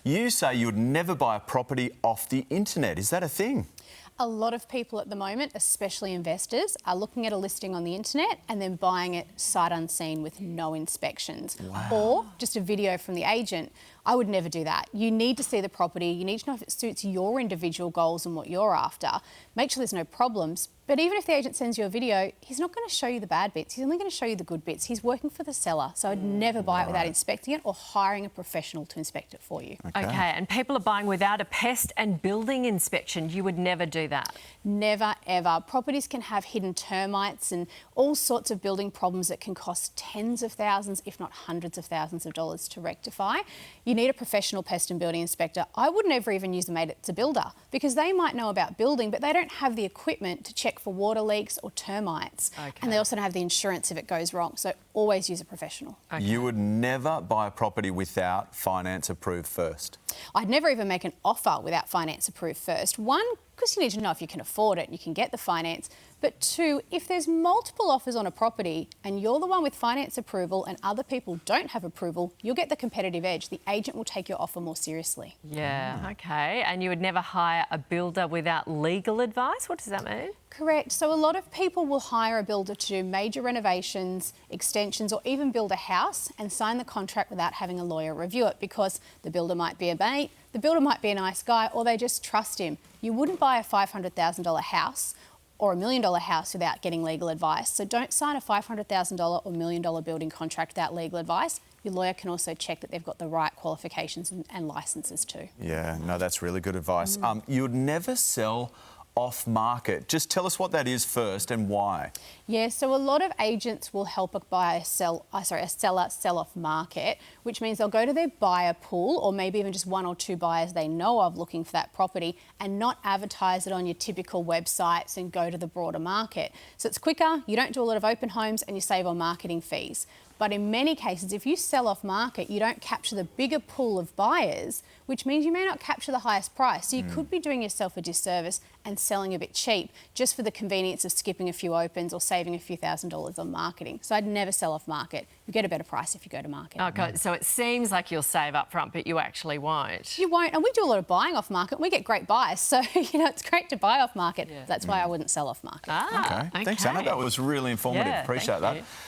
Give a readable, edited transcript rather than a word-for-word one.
You say you would never buy a property off the internet. Is that a thing? A lot of people at the moment, especially investors, are looking at a listing on the internet and then buying it sight unseen with no inspections. Wow. Or just a video from the agent. I would never do that. You need to see the property. You need to know if it suits your individual goals and what you're after. Make sure there's no problems. But even if the agent sends you a video, he's not going to show you the bad bits. He's only going to show you the good bits. He's working for the seller. So I'd never buy it without inspecting it or hiring a professional to inspect it for you. Okay, and people are buying without a pest and building inspection. You would never do that? Never, ever. Properties can have hidden termites and all sorts of building problems that can cost tens of thousands, if not hundreds of thousands of dollars to rectify. You need a professional pest and building inspector. I would never even use them as a builder because they might know about building, but they don't have the equipment to check for water leaks or termites. Okay. And they also don't have the insurance if it goes wrong. So always use a professional. Okay. You would never buy a property without finance approved first. I'd never even make an offer without finance approved first. One, because you need to know if you can afford it and you can get the finance. But two, if there's multiple offers on a property and you're the one with finance approval and other people don't have approval, you'll get the competitive edge. The agent will take your offer more seriously. Yeah, okay. And you would never hire a builder without legal advice? What does that mean? Correct. So a lot of people will hire a builder to do major renovations, extensions, or even build a house and sign the contract without having a lawyer review it because the builder might be a mate, the builder might be a nice guy, or they just trust him. You wouldn't buy a $500,000 house or $1 million house without getting legal advice. So don't sign a $500,000 or $1 million building contract without legal advice. Your lawyer can also check that they've got the right qualifications and licences too. Yeah, no, that's really good advice. You would never sell off market. Just tell us what that is first and why. Yeah, so a lot of agents will help a seller sell off market, which means they'll go to their buyer pool or maybe even just one or two buyers they know of looking for that property and not advertise it on your typical websites and go to the broader market. So it's quicker, you don't do a lot of open homes and you save on marketing fees. But in many cases, if you sell off market, you don't capture the bigger pool of buyers, which means you may not capture the highest price. So you could be doing yourself a disservice and selling a bit cheap just for the convenience of skipping a few opens or saving a few $1,000s on marketing. So I'd never sell off market. You get a better price if you go to market. Okay, so it seems like you'll save up front, but you actually won't. You won't. And we do a lot of buying off market. We get great buys. So, it's great to buy off market. Yeah. That's why I wouldn't sell off market. Ah, Okay. Thanks, Anna. That was really informative. Yeah, Appreciate thank that. you.